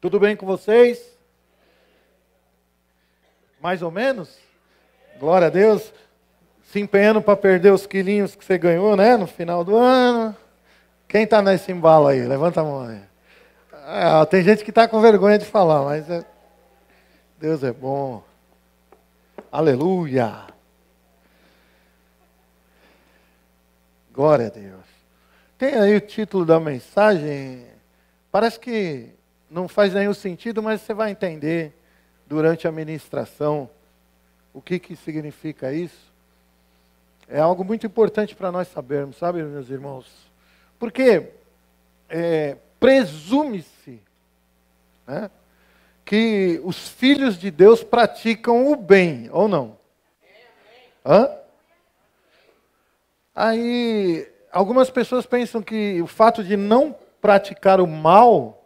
Tudo bem com vocês? Mais ou menos? Glória a Deus. Se empenhando para perder os quilinhos que você ganhou, né? No final do ano. Quem está nesse embalo aí? Levanta a mão aí. Tem gente que está com vergonha de falar, mas Deus é bom. Aleluia. Glória a Deus. Tem aí o título da mensagem. Parece que não faz nenhum sentido, mas você vai entender durante a ministração o que significa isso. É algo muito importante para nós sabermos, sabe, meus irmãos? Porque presume-se, né, que os filhos de Deus praticam o bem, ou não? Hã? Aí, algumas pessoas pensam que o fato de não praticar o mal,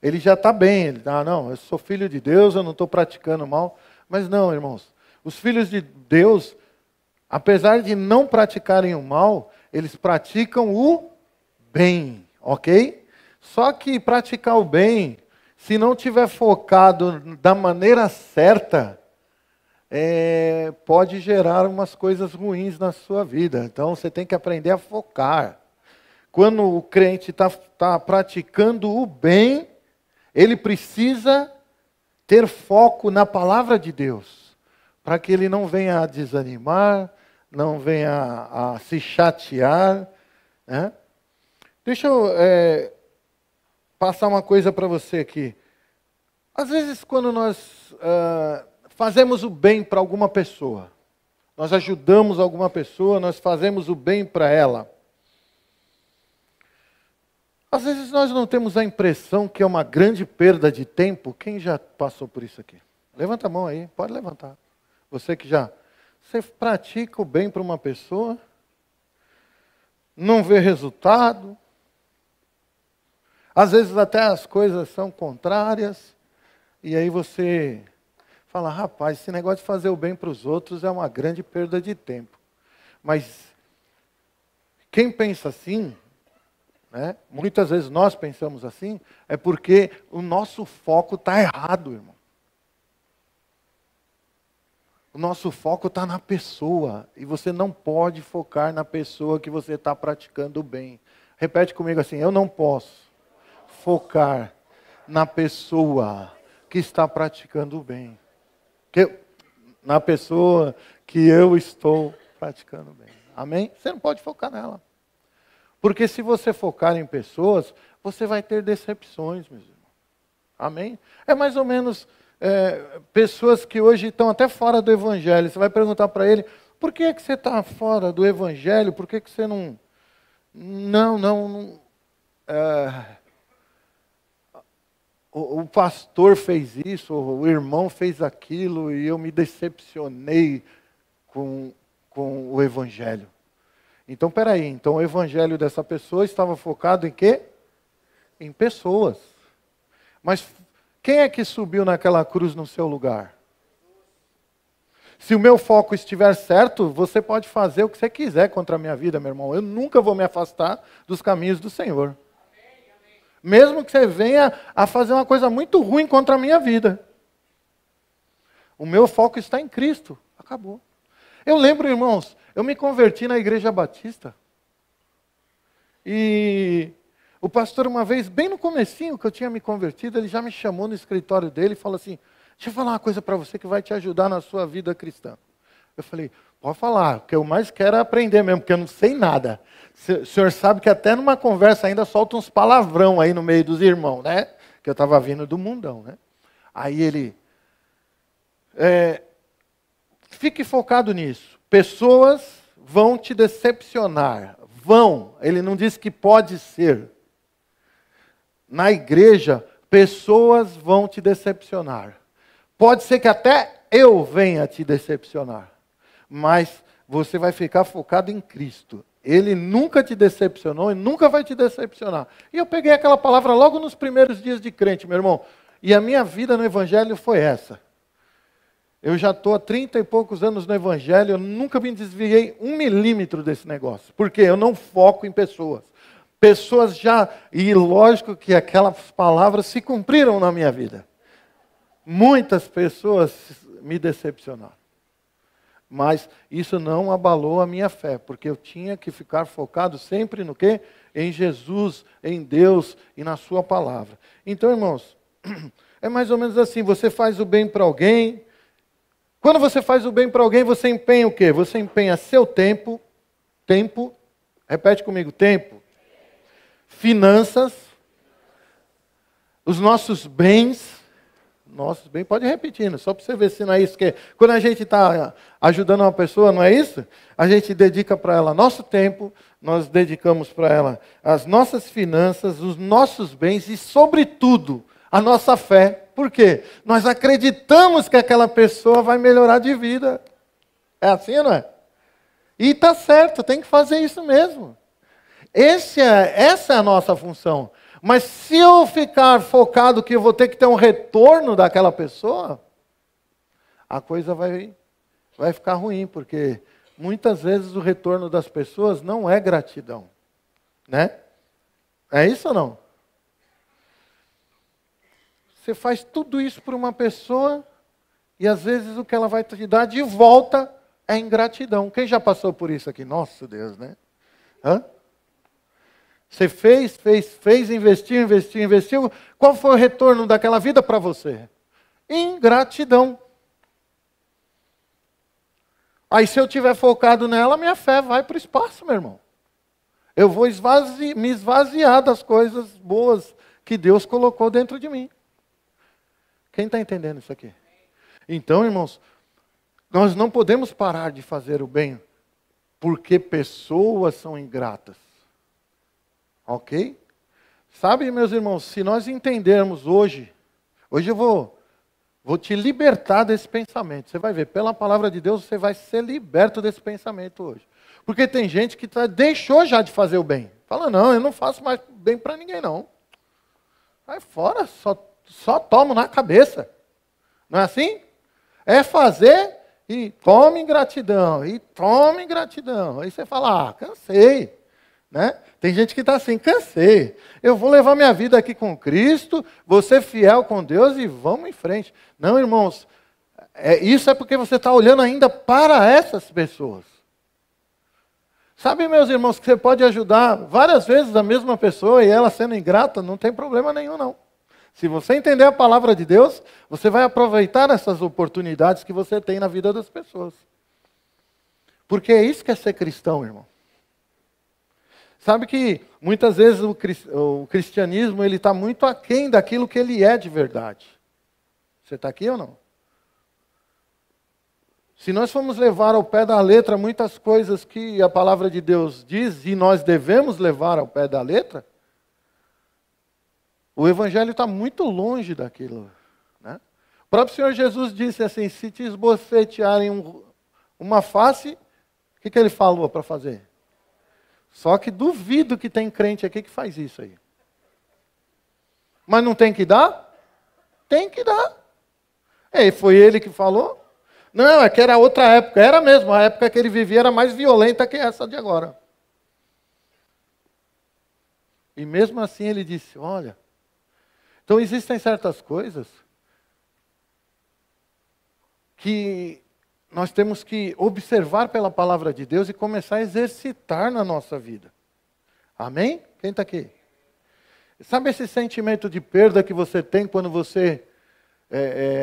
ele já está bem. Ele, não, eu sou filho de Deus, eu não estou praticando mal. Mas não, irmãos. Os filhos de Deus, apesar de não praticarem o mal, eles praticam o bem, ok? Só que praticar o bem, se não tiver focado da maneira certa, pode gerar umas coisas ruins na sua vida. Então você tem que aprender a focar. Quando o crente está praticando o bem, ele precisa ter foco na palavra de Deus, para que ele não venha a desanimar, não venha a se chatear, né? Deixa eu passar uma coisa para você aqui. Às vezes, quando nós fazemos o bem para alguma pessoa, nós ajudamos alguma pessoa, nós fazemos o bem para ela, às vezes nós não temos a impressão que é uma grande perda de tempo. Quem já passou por isso aqui? Levanta a mão aí, pode levantar. Você que você pratica o bem para uma pessoa, não vê resultado, às vezes até as coisas são contrárias, e aí você fala, rapaz, esse negócio de fazer o bem para os outros é uma grande perda de tempo. Mas quem pensa assim, né? Muitas vezes nós pensamos assim, é porque o nosso foco está errado, irmão. O nosso foco está na pessoa, e você não pode focar na pessoa que você está praticando o bem. Repete comigo assim, eu não posso focar na pessoa que está praticando o bem. Na pessoa que eu estou praticando o bem. Amém? Você não pode focar nela. Porque se você focar em pessoas, você vai ter decepções, meus irmãos. Amém? É mais ou menos pessoas que hoje estão até fora do Evangelho. Você vai perguntar para ele, por que você está fora do Evangelho? Por que você não... O pastor fez isso, o irmão fez aquilo, e eu me decepcionei com o Evangelho. Então, peraí, então o evangelho dessa pessoa estava focado em quê? Em pessoas. Mas quem é que subiu naquela cruz no seu lugar? Se o meu foco estiver certo, você pode fazer o que você quiser contra a minha vida, meu irmão. Eu nunca vou me afastar dos caminhos do Senhor. Mesmo que você venha a fazer uma coisa muito ruim contra a minha vida. O meu foco está em Cristo. Acabou. Eu lembro, irmãos, eu me converti na Igreja Batista. E o pastor, uma vez, bem no comecinho que eu tinha me convertido, ele já me chamou no escritório dele e falou assim, deixa eu falar uma coisa para você que vai te ajudar na sua vida cristã. Eu falei, pode falar, o que eu mais quero é aprender mesmo, porque eu não sei nada. O senhor sabe que até numa conversa ainda solta uns palavrão aí no meio dos irmãos, né? Que eu estava vindo do mundão, né? Aí ele... Fique focado nisso. Pessoas vão te decepcionar. Vão. Ele não diz que pode ser. Na igreja, pessoas vão te decepcionar. Pode ser que até eu venha te decepcionar. Mas você vai ficar focado em Cristo. Ele nunca te decepcionou e nunca vai te decepcionar. E eu peguei aquela palavra logo nos primeiros dias de crente, meu irmão. E a minha vida no Evangelho foi essa. Eu já estou há 30 e poucos anos no Evangelho, eu nunca me desviei 1 milímetro desse negócio. Porque eu não foco em pessoas. Pessoas já, e lógico que aquelas palavras se cumpriram na minha vida. Muitas pessoas me decepcionaram. Mas isso não abalou a minha fé, porque eu tinha que ficar focado sempre no quê? Em Jesus, em Deus e na sua palavra. Então, irmãos, é mais ou menos assim, você faz o bem para alguém. Quando você faz o bem para alguém, você empenha o quê? Você empenha seu tempo, repete comigo, tempo, finanças, os nossos bens, pode ir repetindo, só para você ver se não é isso que é. Quando a gente está ajudando uma pessoa, não é isso? A gente dedica para ela nosso tempo, nós dedicamos para ela as nossas finanças, os nossos bens e, sobretudo, a nossa fé. Por quê? Nós acreditamos que aquela pessoa vai melhorar de vida. É assim, não é? E está certo, tem que fazer isso mesmo. Essa é a nossa função. Mas se eu ficar focado que eu vou ter que ter um retorno daquela pessoa, a coisa vai ficar ruim, porque muitas vezes o retorno das pessoas não é gratidão. Né? É isso ou não? Você faz tudo isso por uma pessoa e às vezes o que ela vai te dar de volta é ingratidão. Quem já passou por isso aqui? Nossa Deus, né? Hã? Você fez, investiu. Qual foi o retorno daquela vida para você? Ingratidão. Aí se eu estiver focado nela, minha fé vai para o espaço, meu irmão. Eu vou me esvaziar das coisas boas que Deus colocou dentro de mim. Quem está entendendo isso aqui? Então, irmãos, nós não podemos parar de fazer o bem porque pessoas são ingratas. Ok? Sabe, meus irmãos, se nós entendermos hoje eu vou te libertar desse pensamento. Você vai ver, pela palavra de Deus, você vai ser liberto desse pensamento hoje. Porque tem gente que deixou já de fazer o bem. Fala, não, eu não faço mais bem para ninguém, não. Vai fora, só tomo na cabeça. Não é assim? É fazer e tome ingratidão, Aí você fala, cansei. Né? Tem gente que está assim, cansei. Eu vou levar minha vida aqui com Cristo, vou ser fiel com Deus e vamos em frente. Não, irmãos, isso é porque você está olhando ainda para essas pessoas. Sabe, meus irmãos, que você pode ajudar várias vezes a mesma pessoa e ela sendo ingrata, não tem problema nenhum, não. Se você entender a palavra de Deus, você vai aproveitar essas oportunidades que você tem na vida das pessoas. Porque é isso que é ser cristão, irmão. Sabe que muitas vezes o cristianismo ele está muito aquém daquilo que ele é de verdade. Você está aqui ou não? Se nós formos levar ao pé da letra muitas coisas que a palavra de Deus diz e nós devemos levar ao pé da letra, o evangelho está muito longe daquilo. Né? O próprio Senhor Jesus disse assim, se te esbofetearem uma face, o que ele falou para fazer? Só que duvido que tem crente aqui que faz isso aí. Mas não tem que dar? Tem que dar. E foi ele que falou? Não, é que era outra época. Era mesmo, a época que ele vivia era mais violenta que essa de agora. E mesmo assim ele disse, olha, então existem certas coisas que nós temos que observar pela palavra de Deus e começar a exercitar na nossa vida. Amém? Quem está aqui? Sabe esse sentimento de perda que você tem quando você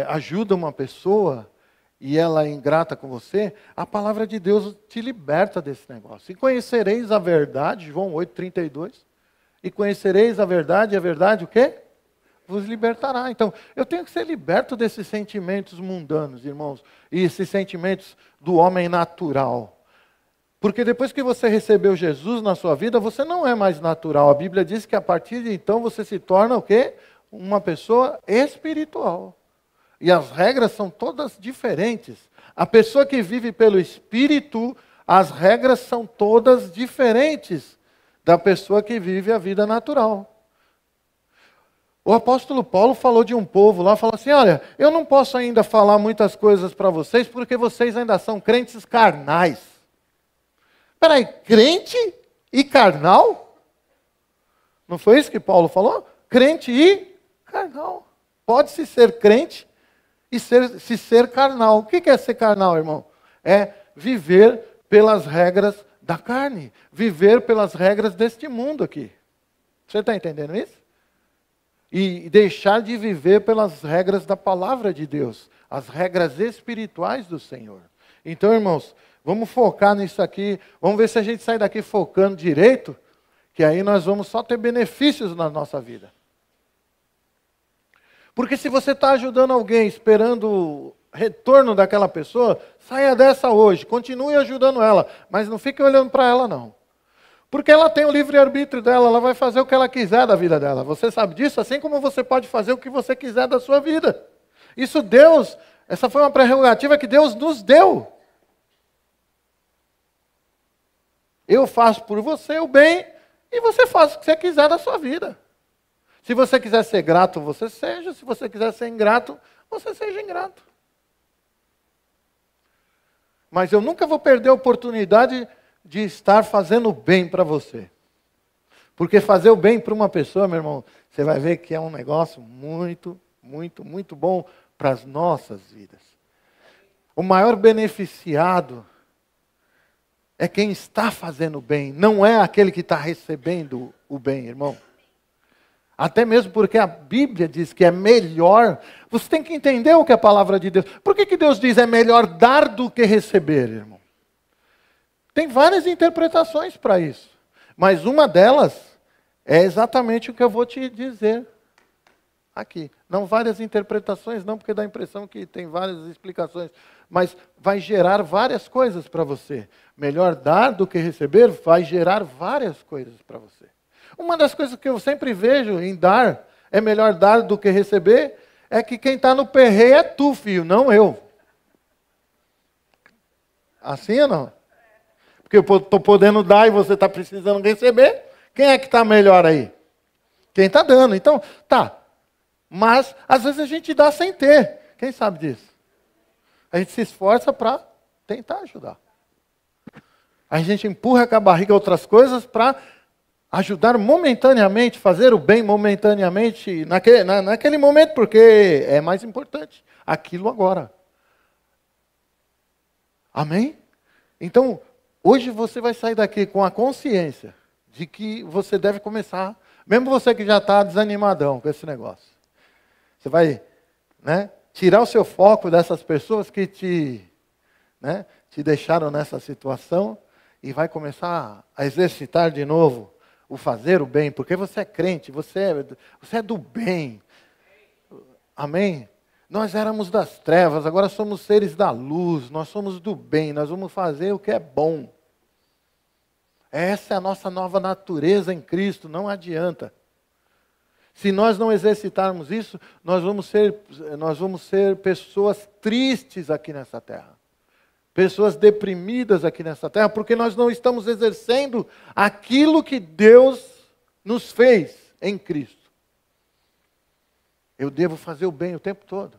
ajuda uma pessoa e ela é ingrata com você? A palavra de Deus te liberta desse negócio. E conhecereis a verdade, João 8,32. E conhecereis a verdade o quê? Vos libertará. Então, eu tenho que ser liberto desses sentimentos mundanos, irmãos, e esses sentimentos do homem natural. Porque depois que você recebeu Jesus na sua vida, você não é mais natural. A Bíblia diz que a partir de então você se torna o quê? Uma pessoa espiritual. E as regras são todas diferentes. A pessoa que vive pelo Espírito, as regras são todas diferentes da pessoa que vive a vida natural. O apóstolo Paulo falou de um povo lá, falou assim, olha, eu não posso ainda falar muitas coisas para vocês, porque vocês ainda são crentes carnais. Peraí, crente e carnal? Não foi isso que Paulo falou? Crente e carnal. Pode-se ser crente e se ser carnal. O que é ser carnal, irmão? É viver pelas regras da carne. Viver pelas regras deste mundo aqui. Você está entendendo isso? E deixar de viver pelas regras da palavra de Deus. As regras espirituais do Senhor. Então, irmãos, vamos focar nisso aqui. Vamos ver se a gente sai daqui focando direito. Que aí nós vamos só ter benefícios na nossa vida. Porque se você está ajudando alguém esperando o retorno daquela pessoa, saia dessa hoje, continue ajudando ela, mas não fique olhando para ela não. Porque ela tem o livre-arbítrio dela, ela vai fazer o que ela quiser da vida dela. Você sabe disso? Assim como você pode fazer o que você quiser da sua vida. Isso Deus, essa foi uma prerrogativa que Deus nos deu. Eu faço por você o bem, e você faz o que você quiser da sua vida. Se você quiser ser grato, você seja. Se você quiser ser ingrato, você seja ingrato. Mas eu nunca vou perder a oportunidade de estar fazendo bem para você. Porque fazer o bem para uma pessoa, meu irmão, você vai ver que é um negócio muito, muito, muito bom para as nossas vidas. O maior beneficiado é quem está fazendo bem, não é aquele que está recebendo o bem, irmão. Até mesmo porque a Bíblia diz que é melhor. Você tem que entender o que é a palavra de Deus. Por que Deus diz é melhor dar do que receber, irmão? Tem várias interpretações para isso. Mas uma delas é exatamente o que eu vou te dizer aqui. Não várias interpretações, não, porque dá a impressão que tem várias explicações. Mas vai gerar várias coisas para você. Melhor dar do que receber vai gerar várias coisas para você. Uma das coisas que eu sempre vejo em dar, é melhor dar do que receber, é que quem está no perreio é tu, filho, não eu. Assim ou não? Porque eu estou podendo dar e você está precisando receber. Quem é que está melhor aí? Quem está dando. Então, tá. Mas, às vezes a gente dá sem ter. Quem sabe disso? A gente se esforça para tentar ajudar. A gente empurra com a barriga outras coisas para ajudar momentaneamente, fazer o bem momentaneamente, naquele momento, porque é mais importante aquilo agora. Amém? Então, hoje você vai sair daqui com a consciência de que você deve começar, mesmo você que já está desanimadão com esse negócio. Você vai, tirar o seu foco dessas pessoas que te deixaram nessa situação e vai começar a exercitar de novo o fazer o bem, porque você é crente, você é do bem. Amém? Nós éramos das trevas, agora somos seres da luz, nós somos do bem, nós vamos fazer o que é bom. Essa é a nossa nova natureza em Cristo, não adianta. Se nós não exercitarmos isso, nós vamos ser pessoas tristes aqui nessa terra. Pessoas deprimidas aqui nessa terra, porque nós não estamos exercendo aquilo que Deus nos fez em Cristo. Eu devo fazer o bem o tempo todo.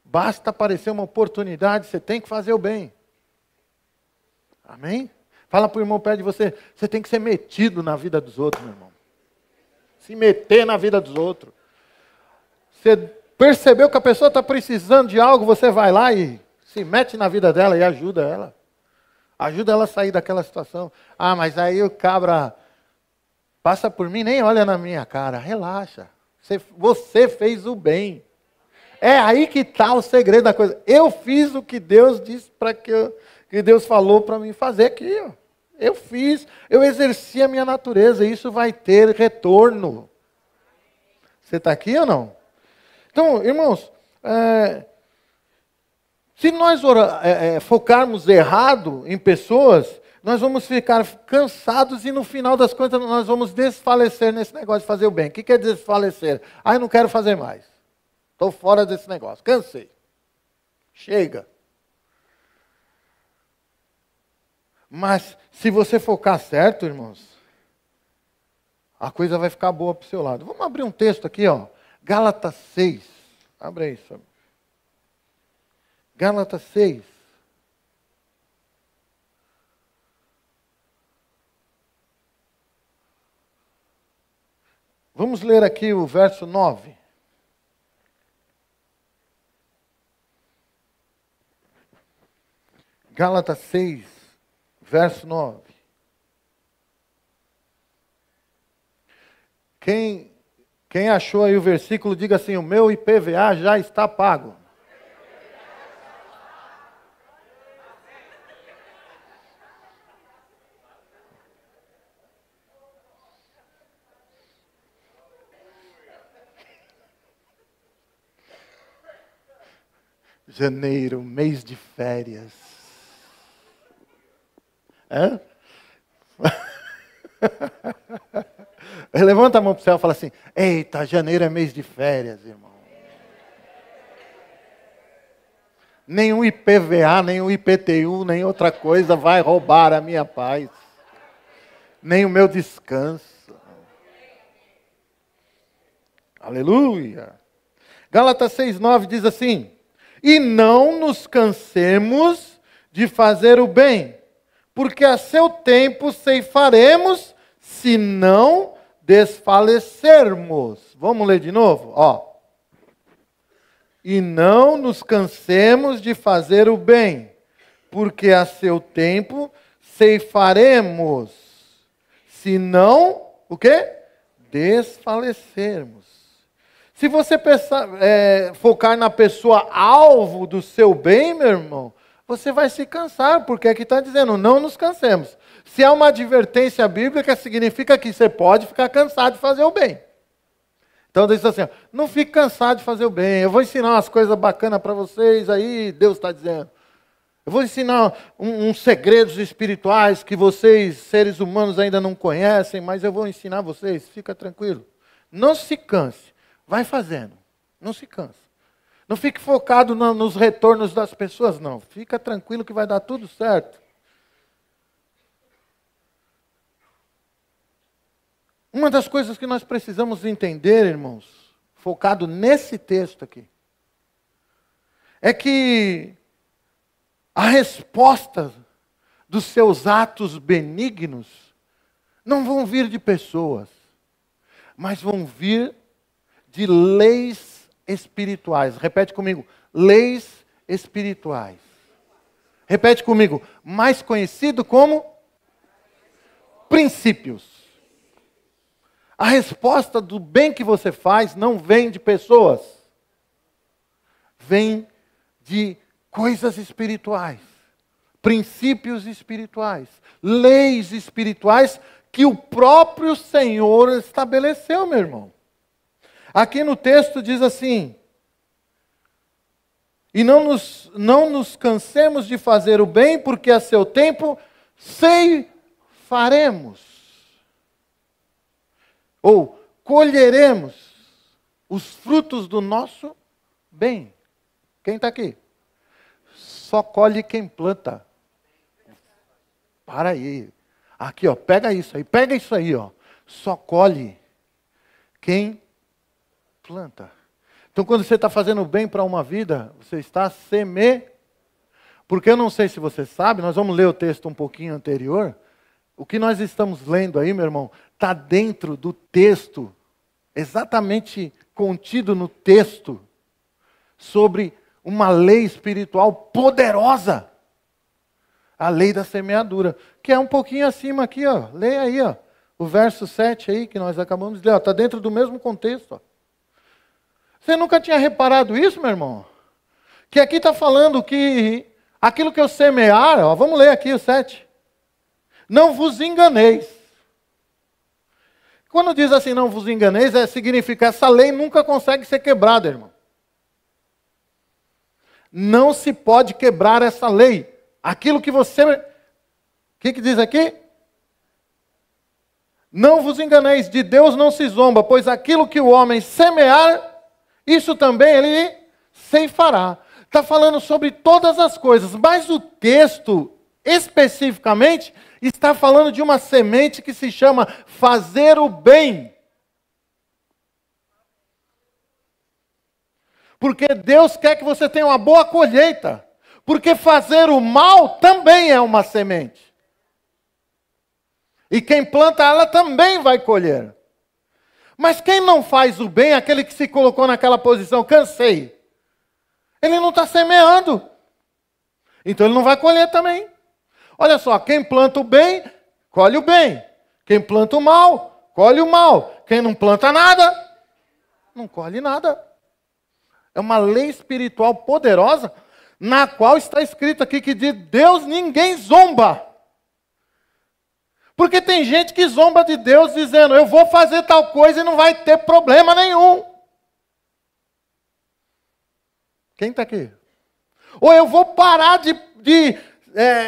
Basta aparecer uma oportunidade, você tem que fazer o bem. Amém? Fala para o irmão perto de você, você tem que ser metido na vida dos outros, meu irmão. Se meter na vida dos outros. Você percebeu que a pessoa está precisando de algo, você vai lá e se mete na vida dela e ajuda ela. Ajuda ela a sair daquela situação. Ah, mas aí o cabra passa por mim, nem olha na minha cara. Relaxa. Você fez o bem. É aí que está o segredo da coisa. Eu fiz o que Deus disse que Deus falou para mim fazer aqui. Ó. Eu fiz, eu exerci a minha natureza. E isso vai ter retorno. Você está aqui ou não? Então, irmãos, se nós focarmos errado em pessoas, nós vamos ficar cansados e no final das contas nós vamos desfalecer nesse negócio de fazer o bem. O que é desfalecer? Eu não quero fazer mais. Estou fora desse negócio. Cansei. Chega. Mas se você focar certo, irmãos, a coisa vai ficar boa para o seu lado. Vamos abrir um texto aqui, ó. Gálatas 6. Abre aí, sabe? Gálatas 6. Vamos ler aqui o verso 9. Gálatas 6, verso 9. Quem achou aí o versículo, diga assim: o meu IPVA já está pago. Janeiro, mês de férias. Hã? Levanta a mão para o céu e fala assim: eita, janeiro é mês de férias, irmão. Nenhum IPVA, nenhum IPTU, nem outra coisa vai roubar a minha paz. Nem o meu descanso. Aleluia. Gálatas 6,9 diz assim: e não nos cansemos de fazer o bem, porque a seu tempo ceifaremos, se não desfalecermos. Vamos ler de novo? Ó. E não nos cansemos de fazer o bem, porque a seu tempo ceifaremos, se não, o quê? Desfalecermos. Se você pensar, focar na pessoa alvo do seu bem, meu irmão, você vai se cansar, porque aqui está dizendo, não nos cansemos. Se há uma advertência bíblica, significa que você pode ficar cansado de fazer o bem. Então diz assim, não fique cansado de fazer o bem, eu vou ensinar umas coisas bacanas para vocês aí, Deus está dizendo. Eu vou ensinar uns segredos espirituais que vocês, seres humanos, ainda não conhecem, mas eu vou ensinar vocês, fica tranquilo. Não se canse, vai fazendo, não se canse. Não fique focado nos retornos das pessoas, não. Fica tranquilo que vai dar tudo certo. Uma das coisas que nós precisamos entender, irmãos, focado nesse texto aqui, é que a resposta dos seus atos benignos não vão vir de pessoas, mas vão vir de leis espirituais. Repete comigo, leis espirituais. Repete comigo, mais conhecido como princípios. A resposta do bem que você faz não vem de pessoas, vem de coisas espirituais, princípios espirituais, leis espirituais que o próprio Senhor estabeleceu, meu irmão. Aqui no texto diz assim: e não nos cansemos de fazer o bem, porque a seu tempo ceifaremos, ou colheremos os frutos do nosso bem. Quem está aqui? Só colhe quem planta. Para aí. Aqui, ó, pega isso aí, ó. Só colhe quem planta. Então, quando você está fazendo bem para uma vida, você está semeando. Porque eu não sei se você sabe, nós vamos ler o texto um pouquinho anterior. O que nós estamos lendo aí, meu irmão, está dentro do texto, exatamente contido no texto, sobre uma lei espiritual poderosa. A lei da semeadura, que é um pouquinho acima aqui, ó. Leia aí, ó. O verso 7 aí, que nós acabamos de ler, está dentro do mesmo contexto, ó. Você nunca tinha reparado isso, meu irmão? Que aqui está falando que aquilo que eu semear, ó, vamos ler aqui o 7. Não vos enganeis. Quando diz assim, não vos enganeis, significa essa lei nunca consegue ser quebrada, irmão. Não se pode quebrar essa lei. Aquilo que você... O que diz aqui? Não vos enganeis, de Deus não se zomba, pois aquilo que o homem semear, isso também ele ceifará. Está falando sobre todas as coisas, mas o texto, especificamente, está falando de uma semente que se chama fazer o bem. Porque Deus quer que você tenha uma boa colheita. Porque fazer o mal também é uma semente. E quem planta ela também vai colher. Mas quem não faz o bem, aquele que se colocou naquela posição, cansei, ele não está semeando. Então ele não vai colher também. Olha só, quem planta o bem, colhe o bem. Quem planta o mal, colhe o mal. Quem não planta nada, não colhe nada. É uma lei espiritual poderosa, na qual está escrito aqui que de Deus ninguém zomba. Porque tem gente que zomba de Deus dizendo, eu vou fazer tal coisa e não vai ter problema nenhum. Quem está aqui? Ou eu vou parar de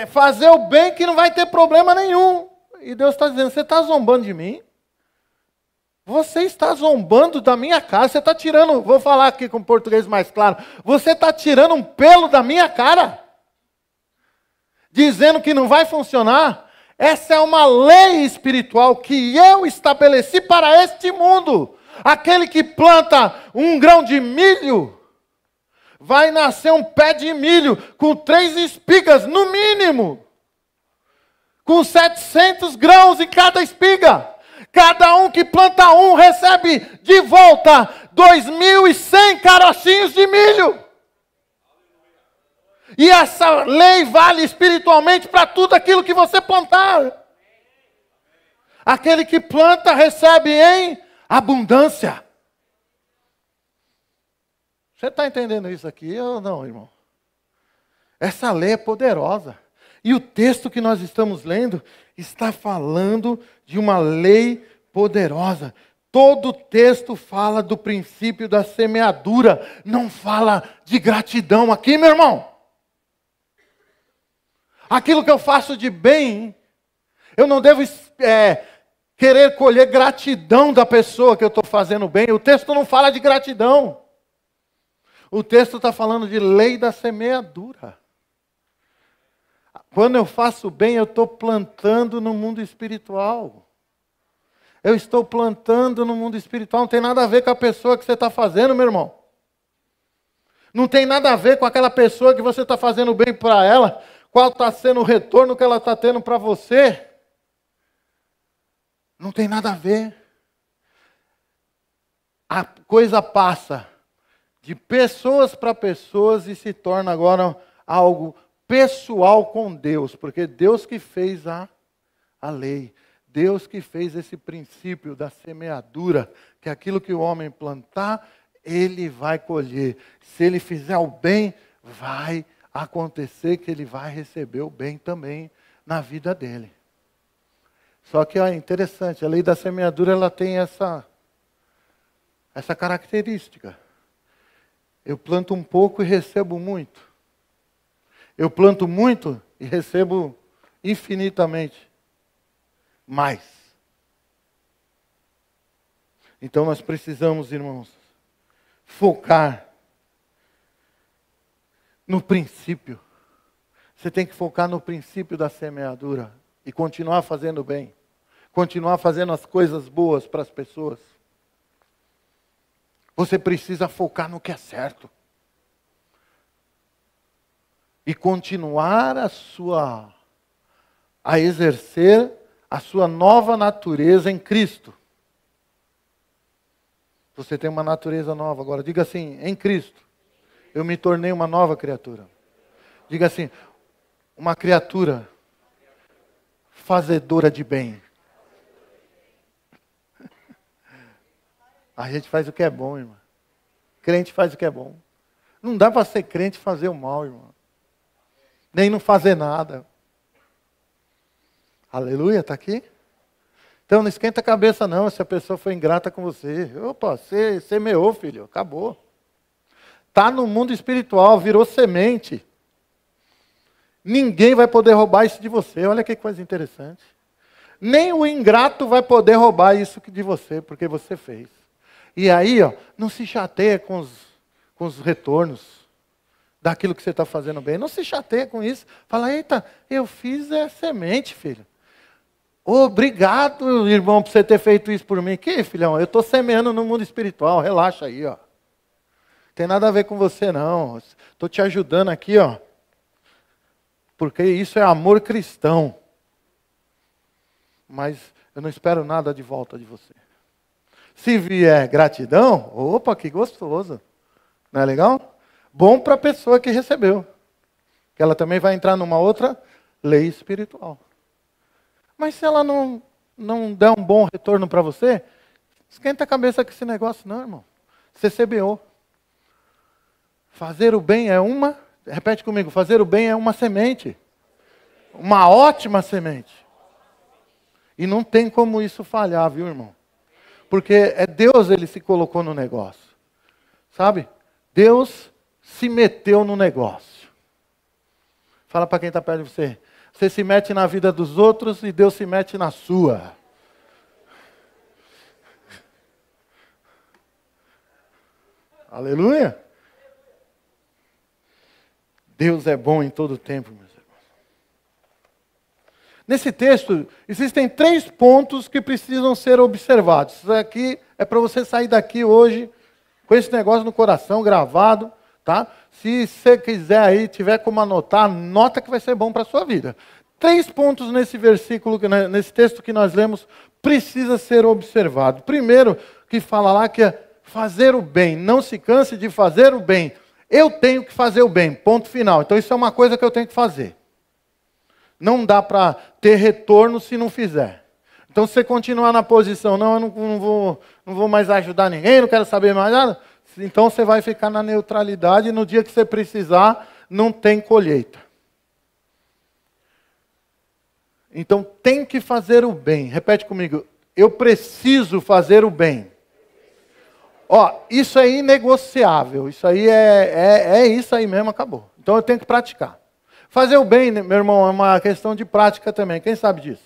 fazer o bem que não vai ter problema nenhum. E Deus está dizendo, você está zombando de mim? Você está zombando da minha cara, você está tirando, vou falar aqui com português mais claro, você está tirando um pelo da minha cara, dizendo que não vai funcionar. Essa é uma lei espiritual que eu estabeleci para este mundo. Aquele que planta um grão de milho, vai nascer um pé de milho com 3 espigas, no mínimo. Com 700 grãos em cada espiga. Cada um que planta um recebe de volta 2.100 carocinhos de milho. E essa lei vale espiritualmente para tudo aquilo que você plantar. Aquele que planta recebe em abundância. Você está entendendo isso aqui ou não, irmão? Essa lei é poderosa. E o texto que nós estamos lendo está falando de uma lei poderosa. Todo texto fala do princípio da semeadura, não fala de gratidão aqui, meu irmão. Aquilo que eu faço de bem, eu não devo querer colher gratidão da pessoa que eu estou fazendo bem. O texto não fala de gratidão. O texto está falando de lei da semeadura. Quando eu faço bem, eu estou plantando no mundo espiritual. Eu estou plantando no mundo espiritual. Não tem nada a ver com a pessoa que você está fazendo, meu irmão. Não tem nada a ver com aquela pessoa que você está fazendo bem para ela. Qual está sendo o retorno que ela está tendo para você. Não tem nada a ver. A coisa passa de pessoas para pessoas e se torna agora algo pessoal com Deus, porque Deus que fez a lei, Deus que fez esse princípio da semeadura, que aquilo que o homem plantar, ele vai colher. Se ele fizer o bem, vai acontecer que ele vai receber o bem também na vida dele. Só que é interessante, a lei da semeadura ela tem essa característica. Eu planto um pouco e recebo muito. Eu planto muito e recebo infinitamente mais. Então nós precisamos, irmãos, focar no princípio. Você tem que focar no princípio da semeadura e continuar fazendo bem. Continuar fazendo as coisas boas para as pessoas. Você precisa focar no que é certo. E continuar a exercer a sua nova natureza em Cristo. Você tem uma natureza nova agora. Diga assim, em Cristo, eu me tornei uma nova criatura. Diga assim, uma criatura fazedora de bem. A gente faz o que é bom, irmão. Crente faz o que é bom. Não dá para ser crente e fazer o mal, irmão. Nem não fazer nada. Aleluia, está aqui? Então não esquenta a cabeça não, se a pessoa foi ingrata com você. Opa, você semeou, filho, acabou. Está no mundo espiritual, virou semente. Ninguém vai poder roubar isso de você. Olha que coisa interessante. Nem o ingrato vai poder roubar isso de você, porque você fez. E aí, não se chateia com os retornos daquilo que você está fazendo bem. Não se chateia com isso. Fala, eita, eu fiz semente, filho. Obrigado, irmão, por você ter feito isso por mim. Que, filhão? Eu estou semeando no mundo espiritual. Relaxa aí, Tem nada a ver com você, não. Estou te ajudando aqui, Porque isso é amor cristão. Mas eu não espero nada de volta de você. Se vier gratidão, opa, que gostoso. Não é legal? Bom para a pessoa que recebeu. Que ela também vai entrar numa outra lei espiritual. Mas se ela não der um bom retorno para você, esquenta a cabeça com esse negócio, não, irmão. CCBO. Fazer o bem é repete comigo, fazer o bem é uma semente. Uma ótima semente. E não tem como isso falhar, viu, irmão? Porque é Deus, ele se colocou no negócio. Sabe? Deus se meteu no negócio. Fala para quem está perto de você. Você se mete na vida dos outros e Deus se mete na sua. Aleluia. Deus é bom em todo tempo, meus irmãos. Nesse texto, existem 3 pontos que precisam ser observados. Isso aqui é para você sair daqui hoje com esse negócio no coração gravado, tá? Se você quiser aí, tiver como anotar, anota que vai ser bom para a sua vida. 3 pontos nesse versículo, nesse texto que nós lemos, precisa ser observado. Primeiro, que fala lá que é fazer o bem. Não se canse de fazer o bem. Eu tenho que fazer o bem, ponto final. Então isso é uma coisa que eu tenho que fazer. Não dá para ter retorno se não fizer. Então se você continuar na posição, não, eu não vou mais ajudar ninguém, não quero saber mais nada, então você vai ficar na neutralidade e no dia que você precisar, não tem colheita. Então tem que fazer o bem. Repete comigo, eu preciso fazer o bem. Ó, isso é inegociável, isso aí é isso aí mesmo, acabou. Então eu tenho que praticar. Fazer o bem, meu irmão, é uma questão de prática também, quem sabe disso?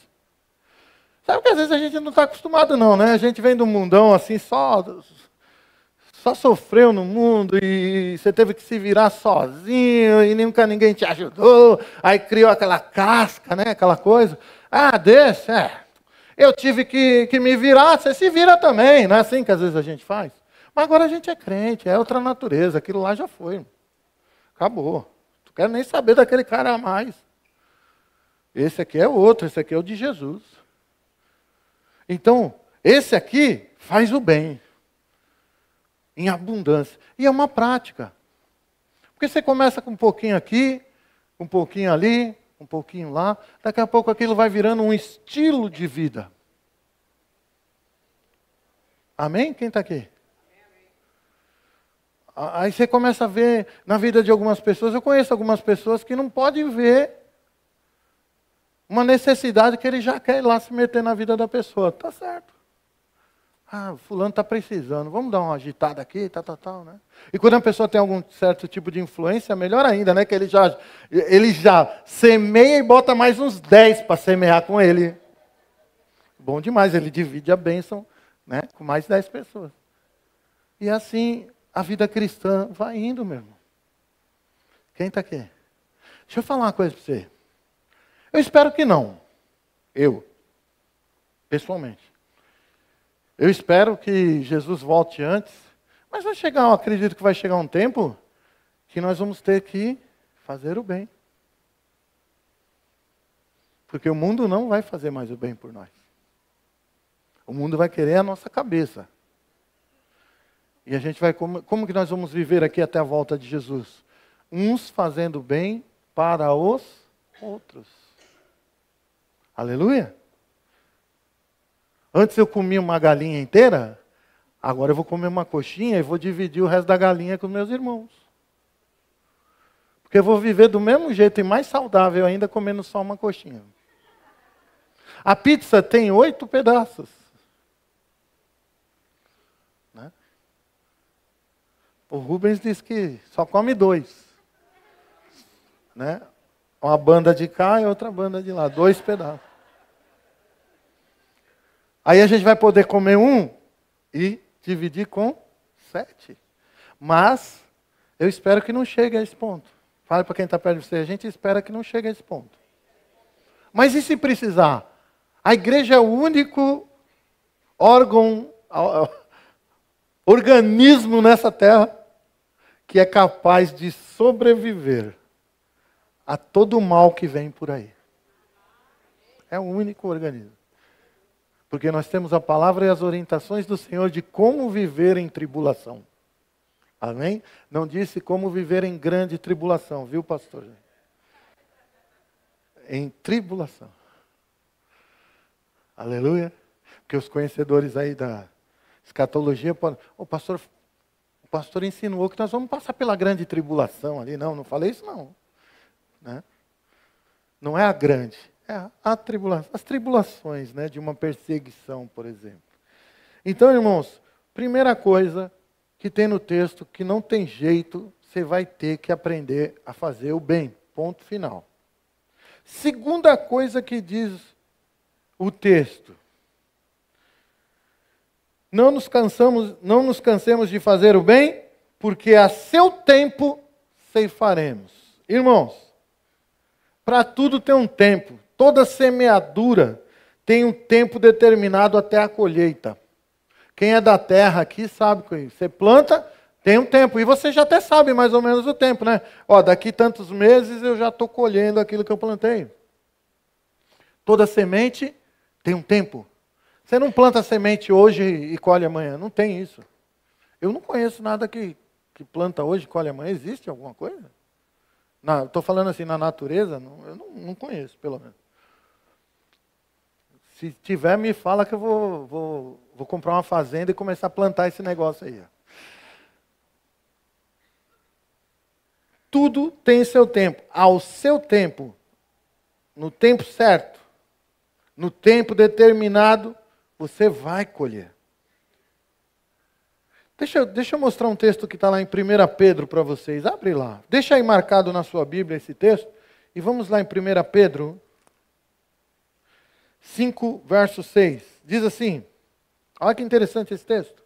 Sabe que às vezes a gente não está acostumado não, né? A gente vem do mundão assim, só sofreu no mundo e você teve que se virar sozinho e nunca ninguém te ajudou, aí criou aquela casca, né? Aquela coisa. Ah, eu tive que me virar, você se vira também, não é assim que às vezes a gente faz? Mas agora a gente é crente, é outra natureza, aquilo lá já foi. Acabou. Não quero nem saber daquele cara a mais. Esse aqui é outro, esse aqui é o de Jesus. Então, esse aqui faz o bem. Em abundância. E é uma prática. Porque você começa com um pouquinho aqui, um pouquinho ali, um pouquinho lá. Daqui a pouco aquilo vai virando um estilo de vida. Amém? Quem está aqui? Aí você começa a ver na vida de algumas pessoas, eu conheço algumas pessoas que não podem ver uma necessidade que ele já quer ir lá se meter na vida da pessoa. Tá certo. Ah, fulano está precisando, vamos dar uma agitada aqui, tal, né? E quando a pessoa tem algum certo tipo de influência, melhor ainda, né? Que ele já semeia e bota mais uns 10 para semear com ele. Bom demais, ele divide a bênção, né, com mais 10 pessoas. E assim a vida cristã vai indo, meu irmão. Quem está aqui? Deixa eu falar uma coisa para você. Eu espero que não. Eu, pessoalmente. Eu espero que Jesus volte antes. Mas eu acredito que vai chegar um tempo que nós vamos ter que fazer o bem. Porque o mundo não vai fazer mais o bem por nós. O mundo vai querer a nossa cabeça. E a gente vai, como que nós vamos viver aqui até a volta de Jesus? Uns fazendo bem para os outros. Aleluia? Antes eu comia uma galinha inteira, agora eu vou comer uma coxinha e vou dividir o resto da galinha com meus irmãos. Porque eu vou viver do mesmo jeito e mais saudável ainda comendo só uma coxinha. A pizza tem 8 pedaços. Né? O Rubens disse que só come 2. Né? Uma banda de cá e outra banda de lá. 2 pedaços. Aí a gente vai poder comer um e dividir com 7. Mas eu espero que não chegue a esse ponto. Fale para quem está perto de você, a gente espera que não chegue a esse ponto. Mas e se precisar? A igreja é o único organismo nessa terra que é capaz de sobreviver a todo o mal que vem por aí. É o único organismo. Porque nós temos a palavra e as orientações do Senhor de como viver em tribulação. Amém? Não disse como viver em grande tribulação, viu, pastor? Em tribulação. Aleluia. Porque os conhecedores aí da escatologia podem... O pastor insinuou que nós vamos passar pela grande tribulação ali. Não, não falei isso não. Né? Não é a grande, é a tribulação. As tribulações, né, de uma perseguição, por exemplo. Então, irmãos, primeira coisa que tem no texto, que não tem jeito, você vai ter que aprender a fazer o bem. Ponto final. Segunda coisa que diz o texto. Não nos cansemos de fazer o bem, porque a seu tempo ceifaremos. Irmãos, para tudo tem um tempo. Toda semeadura tem um tempo determinado até a colheita. Quem é da terra aqui sabe que você planta, tem um tempo. E você já até sabe mais ou menos o tempo, né? Ó, daqui tantos meses eu já estou colhendo aquilo que eu plantei. Toda semente tem um tempo. Você não planta semente hoje e colhe amanhã. Não tem isso. Eu não conheço nada que planta hoje e colhe amanhã. Existe alguma coisa? Estou falando assim, na natureza, eu não conheço, pelo menos. Se tiver, me fala que eu vou comprar uma fazenda e começar a plantar esse negócio aí. Tudo tem seu tempo. Ao seu tempo, no tempo certo, no tempo determinado, você vai colher. Deixa eu mostrar um texto que está lá em 1 Pedro para vocês. Abre lá. Deixa aí marcado na sua Bíblia esse texto. E vamos lá em 1 Pedro 5, verso 6. Diz assim. Olha que interessante esse texto.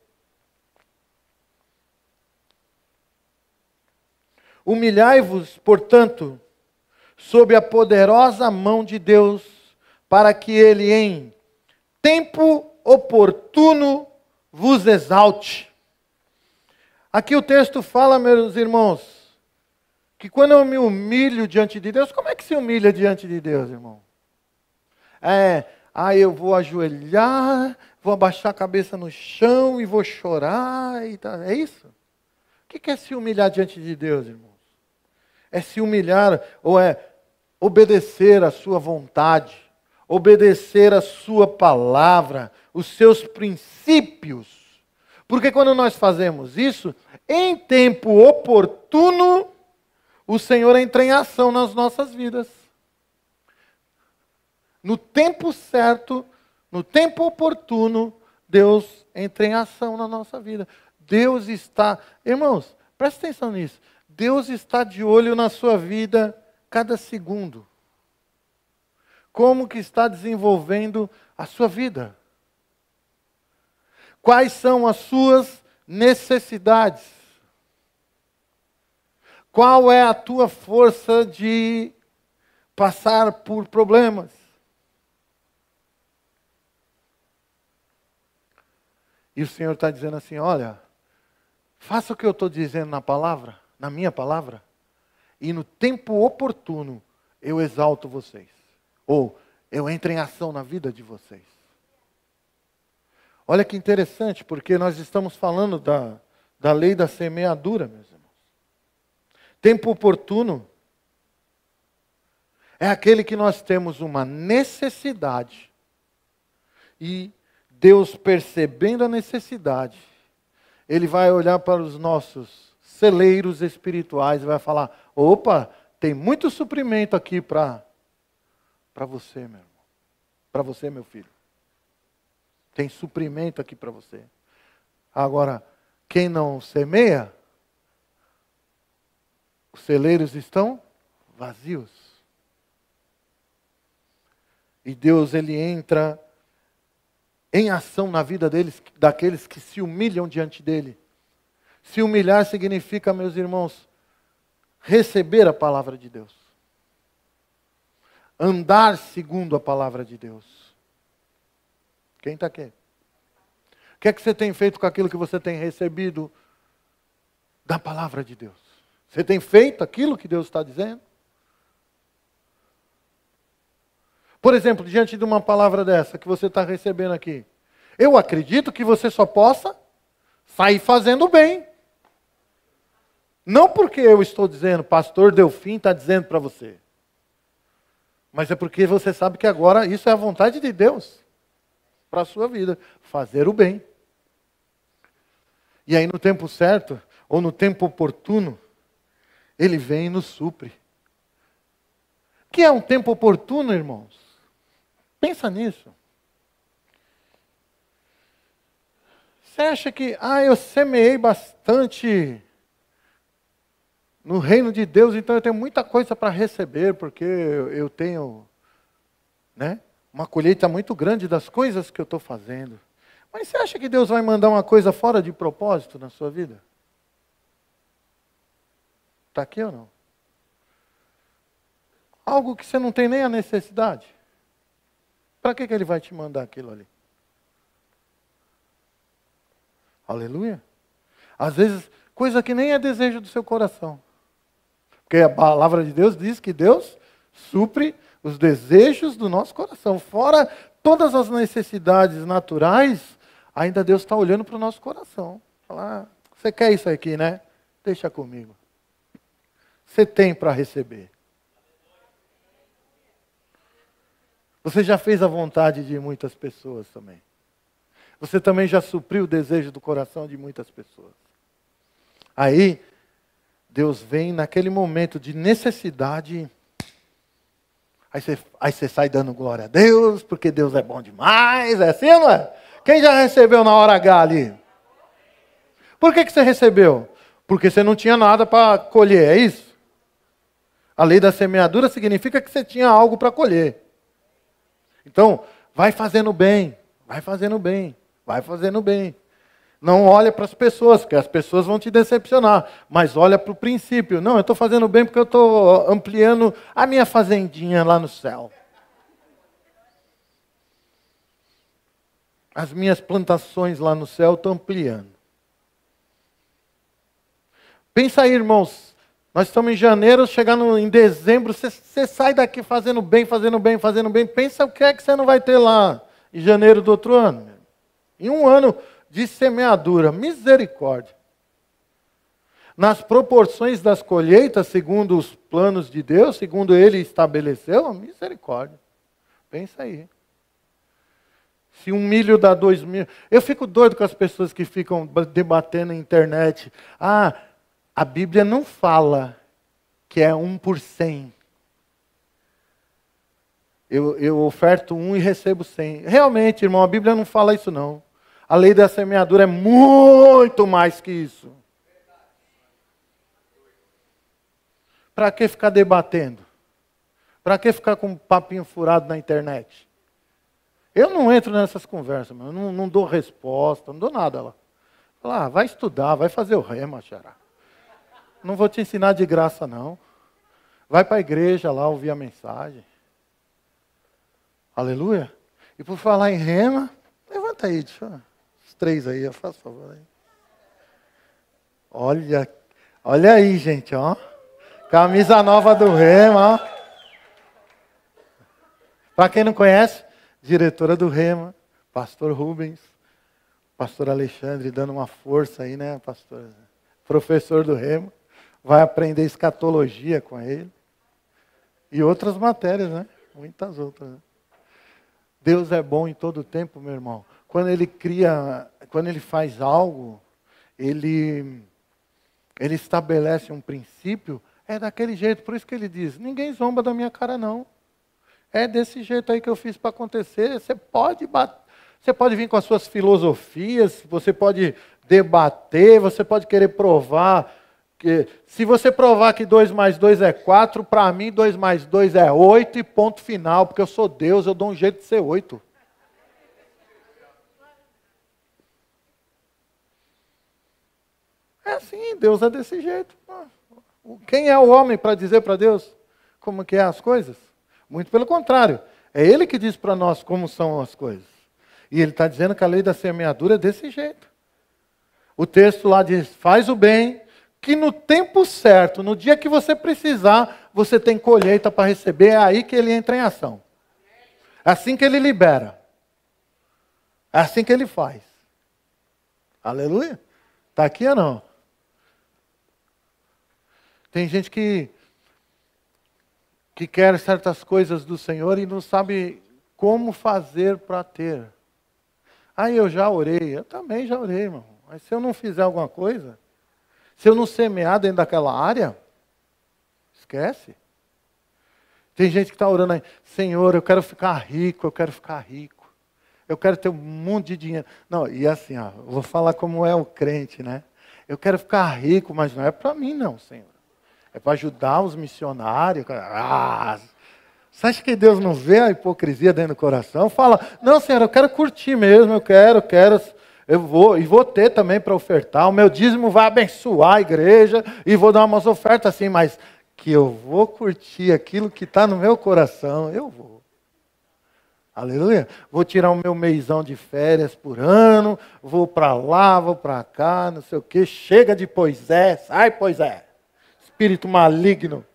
Humilhai-vos, portanto, sob a poderosa mão de Deus, para que Ele em tempo oportuno vos exalte. Aqui o texto fala, meus irmãos, que quando eu me humilho diante de Deus, como é que se humilha diante de Deus, irmão? Eu vou ajoelhar, vou abaixar a cabeça no chão e vou chorar. E tá. É isso? O que é se humilhar diante de Deus, irmãos? É se humilhar ou é obedecer a sua vontade, obedecer a sua palavra, os seus princípios. Porque quando nós fazemos isso, em tempo oportuno, o Senhor entra em ação nas nossas vidas. No tempo certo, no tempo oportuno, Deus entra em ação na nossa vida. Deus está... Irmãos, presta atenção nisso. Deus está de olho na sua vida cada segundo. Como que está desenvolvendo a sua vida? Quais são as suas necessidades? Qual é a tua força de passar por problemas? E o Senhor está dizendo assim, olha, faça o que eu estou dizendo na palavra, na minha palavra, e no tempo oportuno eu exalto vocês. Ou eu entro em ação na vida de vocês. Olha que interessante, porque nós estamos falando da lei da semeadura, meus irmãos. Tempo oportuno é aquele que nós temos uma necessidade e Deus, percebendo a necessidade, Ele vai olhar para os nossos celeiros espirituais e vai falar, opa, tem muito suprimento aqui para você, meu irmão. Para você, meu filho. Tem suprimento aqui para você. Agora, quem não semeia, os celeiros estão vazios. E Deus, Ele entra em ação na vida daqueles que se humilham diante dEle. Se humilhar significa, meus irmãos, receber a palavra de Deus. Andar segundo a palavra de Deus. Quem está aqui? O que é que você tem feito com aquilo que você tem recebido da palavra de Deus? Você tem feito aquilo que Deus está dizendo? Por exemplo, diante de uma palavra dessa que você está recebendo aqui, eu acredito que você só possa sair fazendo bem. Não porque eu estou dizendo, pastor Delfim está dizendo para você. Mas é porque você sabe que agora isso é a vontade de Deus para a sua vida. Fazer o bem. E aí no tempo certo, ou no tempo oportuno, Ele vem e nos supre. O que é um tempo oportuno, irmãos? Pensa nisso. Você acha que, eu semeei bastante no reino de Deus, então eu tenho muita coisa para receber, porque eu tenho, uma colheita muito grande das coisas que eu estou fazendo. Mas você acha que Deus vai mandar uma coisa fora de propósito na sua vida? Está aqui ou não? Algo que você não tem nem a necessidade. Para que Ele vai te mandar aquilo ali? Aleluia. Às vezes, coisa que nem é desejo do seu coração. Porque a palavra de Deus diz que Deus supre os desejos do nosso coração. Fora todas as necessidades naturais, ainda Deus está olhando para o nosso coração. Falar, você quer isso aqui, né? Deixa comigo. Você tem para receber. Você já fez a vontade de muitas pessoas também. Você também já supriu o desejo do coração de muitas pessoas. Aí, Deus vem naquele momento de necessidade. Aí você sai dando glória a Deus, porque Deus é bom demais. É assim ou não é? Quem já recebeu na hora H ali? Por que você recebeu? Porque você não tinha nada para colher, é isso? A lei da semeadura significa que você tinha algo para colher. Então, vai fazendo bem, vai fazendo bem, vai fazendo bem. Não olha para as pessoas, porque as pessoas vão te decepcionar. Mas olha para o princípio. Não, eu estou fazendo bem porque eu estou ampliando a minha fazendinha lá no céu. As minhas plantações lá no céu estão ampliando. Pensa aí, irmãos. Nós estamos em janeiro, chegando em dezembro, você sai daqui fazendo bem, fazendo bem, fazendo bem. Pensa o que é que você não vai ter lá em janeiro do outro ano. Em um ano de semeadura, misericórdia. Nas proporções das colheitas, segundo os planos de Deus, segundo Ele estabeleceu, misericórdia. Pensa aí. Se um milho dá 2.000... Eu fico doido com as pessoas que ficam debatendo na internet. A Bíblia não fala que é 1 por 100. Eu oferto 1 e recebo 100. Realmente, irmão, a Bíblia não fala isso não. A lei da semeadura é muito mais que isso. Para que ficar debatendo? Para que ficar com um papinho furado na internet? Eu não entro nessas conversas, eu não dou resposta, não dou nada lá. Fala, vai estudar, vai fazer o rema, xará. Não vou te ensinar de graça, não. Vai para a igreja lá ouvir a mensagem. Aleluia. E por falar em rema, levanta aí, deixa eu... Os 3 aí, faz favor aí. Olha aí, gente, ó. Camisa nova do Rema, ó. Para quem não conhece, diretora do Rema, pastor Rubens, pastor Alexandre dando uma força aí, né, pastor? Professor do Rema. Vai aprender escatologia com ele. E outras matérias, né? Muitas outras. Né? Deus é bom em todo tempo, meu irmão. Quando Ele cria, quando Ele faz algo, Ele estabelece um princípio, é daquele jeito. Por isso que Ele diz, ninguém zomba da minha cara, não. É desse jeito aí que eu fiz para acontecer. Você pode vir com as suas filosofias, você pode debater, você pode querer provar. Que, se você provar que 2 mais 2 é 4, para mim 2 mais 2 é 8 e ponto final, porque eu sou Deus, eu dou um jeito de ser 8. É assim, Deus é desse jeito. Quem é o homem para dizer para Deus como que é as coisas? Muito pelo contrário, é Ele que diz para nós como são as coisas. E Ele está dizendo que a lei da semeadura é desse jeito. O texto lá diz, faz o bem, que no tempo certo, no dia que você precisar, você tem colheita para receber, é aí que Ele entra em ação. É assim que ele libera. É assim que ele faz. Aleluia? Está aqui ou não? Tem gente que quer certas coisas do Senhor e não sabe como fazer para ter. Aí eu já orei. Eu também já orei, irmão. Mas se eu não fizer alguma coisa, se eu não semear dentro daquela área, esquece. Tem gente que está orando aí, Senhor, eu quero ficar rico, eu quero ficar rico. Eu quero ter um monte de dinheiro. Não, e assim, ó, eu vou falar como é o crente, né? Eu quero ficar rico, mas não é para mim não, Senhor. É para ajudar os missionários. Você acha que Deus não vê a hipocrisia dentro do coração? Fala, não, Senhor, eu quero curtir mesmo, eu quero, eu vou ter também para ofertar. O meu dízimo vai abençoar a igreja e vou dar umas ofertas assim, mas que eu vou curtir aquilo que está no meu coração, eu vou. Aleluia. Vou tirar o meu meizão de férias por ano, vou para lá, vou para cá, não sei o quê. Chega de Poisé, sai Poisé. Espírito maligno.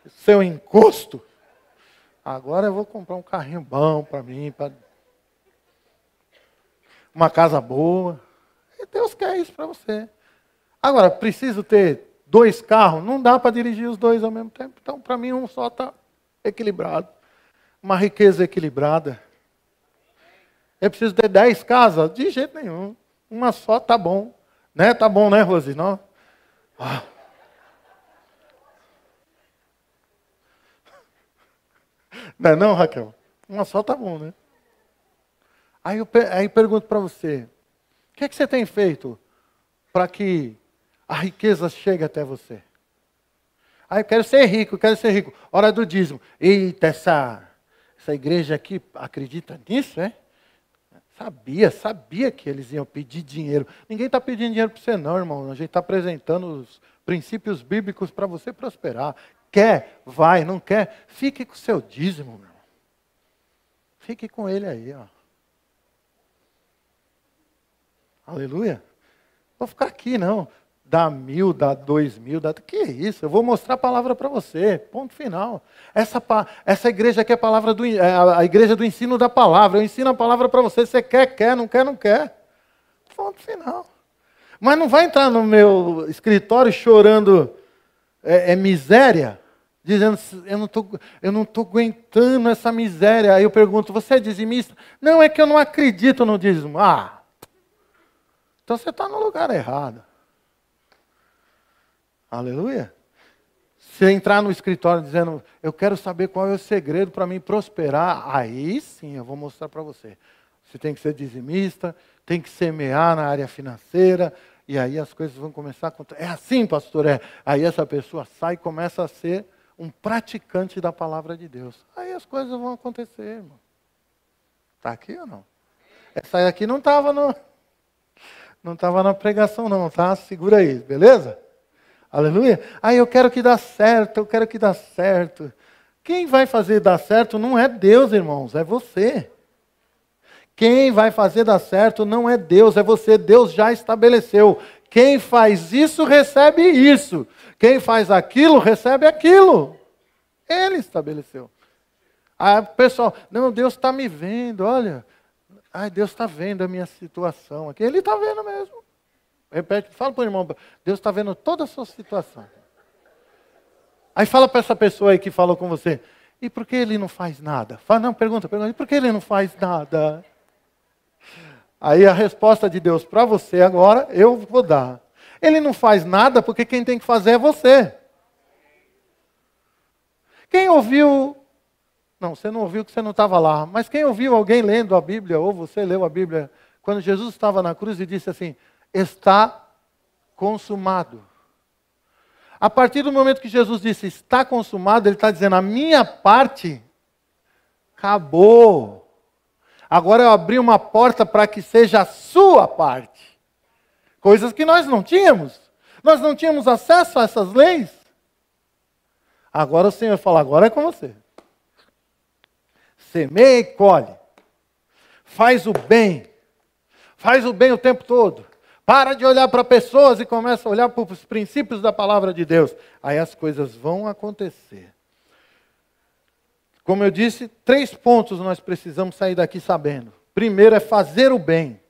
Seu encosto. Agora eu vou comprar um carrinho bom para mim, uma casa boa. E Deus quer isso para você. Agora, preciso ter 2 carros? Não dá para dirigir os 2 ao mesmo tempo. Então, para mim, um só está equilibrado. Uma riqueza equilibrada. Eu preciso ter 10 casas? De jeito nenhum. Uma só está bom. Né? Tá bom, né, Rosi? Não? Ah. Não é não, Raquel? Uma só tá bom, né? Aí eu pergunto para você, o que é que você tem feito para que a riqueza chegue até você? Ah, eu quero ser rico, eu quero ser rico. Hora do dízimo. Eita, essa igreja aqui acredita nisso, é? Sabia que eles iam pedir dinheiro. Ninguém está pedindo dinheiro para você não, irmão. A gente está apresentando os princípios bíblicos para você prosperar. Quer, vai, não quer, fique com o seu dízimo, meu irmão. Fique com ele aí, ó. Aleluia. Vou ficar aqui, não. Dá 1.000, dá 2.000, dá... Que isso? Eu vou mostrar a palavra para você. Ponto final. Essa igreja aqui é a igreja do ensino da palavra. Eu ensino a palavra para você. Você quer, não quer, não quer. Ponto final. Mas não vai entrar no meu escritório chorando miséria, dizendo, eu não tô aguentando essa miséria. Aí eu pergunto, você é dizimista? Não, é que eu não acredito no dízimo. Ah, então você está no lugar errado. Aleluia. Se entrar no escritório dizendo, eu quero saber qual é o segredo para mim prosperar, aí sim eu vou mostrar para você. Você tem que ser dizimista, tem que semear na área financeira, e aí as coisas vão começar a acontecer. É assim, pastor, é. Aí essa pessoa sai e começa a ser um praticante da palavra de Deus. Aí as coisas vão acontecer, irmão. Está aqui ou não? Essa aí aqui não estava na pregação não, tá? Segura aí, beleza? Aleluia? Aí eu quero que dá certo, eu quero que dá certo. Quem vai fazer dar certo não é Deus, irmãos, é você. Quem vai fazer dar certo não é Deus, é você. Deus já estabeleceu. Quem faz isso, recebe isso. Quem faz aquilo, recebe aquilo. Ele estabeleceu. Aí, pessoal, não, Deus está me vendo, olha. Ai, Deus está vendo a minha situação aqui. Ele está vendo mesmo. Repete, fala para o irmão, Deus está vendo toda a sua situação. Aí fala para essa pessoa aí que falou com você, e por que ele não faz nada? Fala, não, pergunta, e por que ele não faz nada? Aí a resposta de Deus para você agora, eu vou dar. Ele não faz nada porque quem tem que fazer é você. Quem ouviu... Não, você não ouviu que você não estava lá. Mas quem ouviu alguém lendo a Bíblia, ou você leu a Bíblia, quando Jesus estava na cruz e disse assim, está consumado. A partir do momento que Jesus disse, está consumado, ele está dizendo, a minha parte acabou. Agora eu abri uma porta para que seja a sua parte. Coisas que nós não tínhamos. Nós não tínhamos acesso a essas leis. Agora o Senhor fala, agora é com você. Semeia e colhe. Faz o bem. Faz o bem o tempo todo. Para de olhar para pessoas e começa a olhar para os princípios da palavra de Deus. Aí as coisas vão acontecer. Como eu disse, 3 pontos nós precisamos sair daqui sabendo. Primeiro é fazer o bem.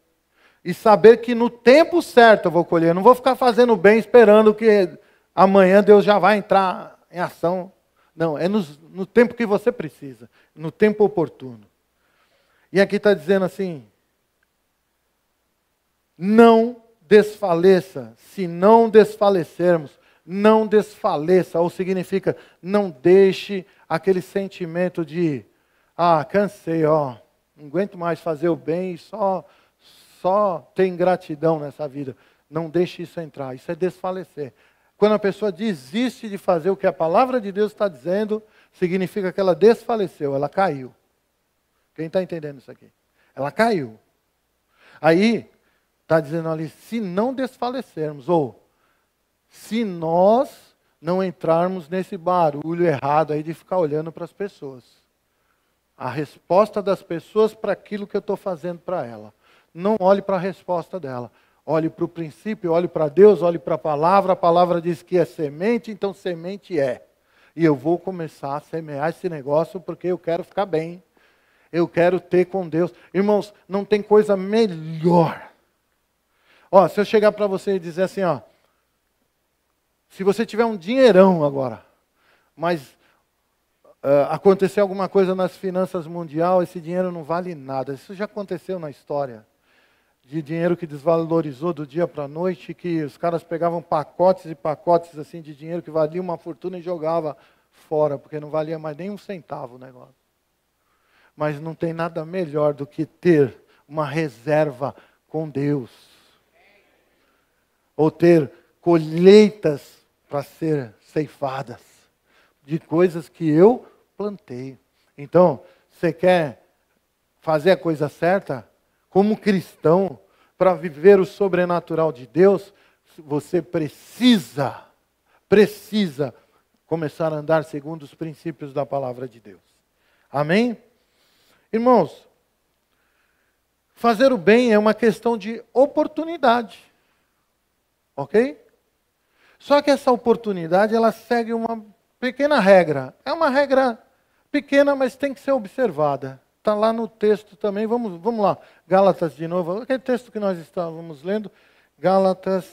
E saber que no tempo certo eu vou colher. Eu não vou ficar fazendo o bem esperando que amanhã Deus já vai entrar em ação. Não, é no tempo que você precisa. No tempo oportuno. E aqui está dizendo assim: não desfaleça. Se não desfalecermos, não desfaleça. Ou significa, não deixe aquele sentimento de, cansei, não aguento mais fazer o bem e só ter ingratidão nessa vida. Não deixe isso entrar. Isso é desfalecer. Quando a pessoa desiste de fazer o que a palavra de Deus está dizendo, significa que ela desfaleceu, ela caiu. Quem está entendendo isso aqui? Ela caiu. Aí, está dizendo ali, se não desfalecermos, ou se nós não entrarmos nesse barulho errado aí de ficar olhando para as pessoas. A resposta das pessoas para aquilo que eu estou fazendo para ela. Não olhe para a resposta dela. Olhe para o princípio, olhe para Deus, olhe para a palavra diz que é semente, então semente é. E eu vou começar a semear esse negócio porque eu quero ficar bem. Eu quero ter com Deus. Irmãos, não tem coisa melhor. Se eu chegar para você e dizer assim, se você tiver um dinheirão agora, mas acontecer alguma coisa nas finanças mundiais, esse dinheiro não vale nada. Isso já aconteceu na história. De dinheiro que desvalorizou do dia para a noite, que os caras pegavam pacotes e pacotes assim de dinheiro que valia uma fortuna e jogava fora, porque não valia mais nem um centavo o negócio. Mas não tem nada melhor do que ter uma reserva com Deus. Ou ter colheitas para ser ceifadas de coisas que eu plantei. Então, você quer fazer a coisa certa? Como cristão, para viver o sobrenatural de Deus, você precisa começar a andar segundo os princípios da palavra de Deus. Amém? Irmãos, fazer o bem é uma questão de oportunidade. Ok? Só que essa oportunidade, ela segue uma pequena regra. É uma regra pequena, mas tem que ser observada. Está lá no texto também, vamos lá, Gálatas de novo, aquele texto que nós estávamos lendo, Gálatas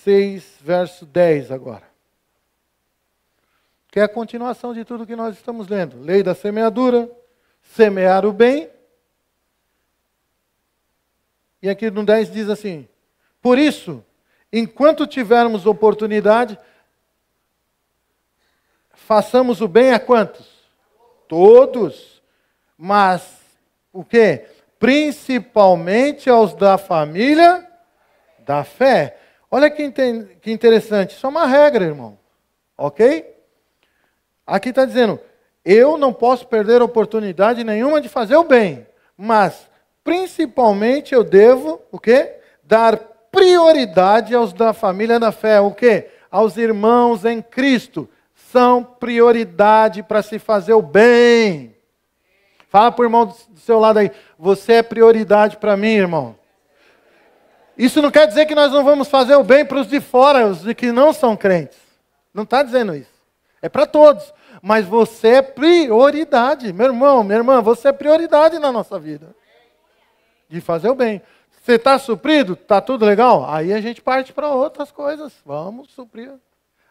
6, verso 10 agora. Que é a continuação de tudo que nós estamos lendo. Lei da semeadura, semear o bem. E aqui no 10 diz assim, por isso, enquanto tivermos oportunidade, façamos o bem a quantos? Todos. Mas, o quê? Principalmente aos da família da fé. Olha que interessante, isso é uma regra, irmão. Ok? Aqui está dizendo, eu não posso perder oportunidade nenhuma de fazer o bem. Mas, principalmente, eu devo, o quê? Dar prioridade aos da família da fé. O quê? Aos irmãos em Cristo. São prioridade para se fazer o bem. Fala para o irmão do seu lado aí, você é prioridade para mim, irmão. Isso não quer dizer que nós não vamos fazer o bem para os de fora, os de que não são crentes. Não está dizendo isso. É para todos. Mas você é prioridade. Meu irmão, minha irmã, você é prioridade na nossa vida. De fazer o bem. Você está suprido? Está tudo legal? Aí a gente parte para outras coisas. Vamos suprir.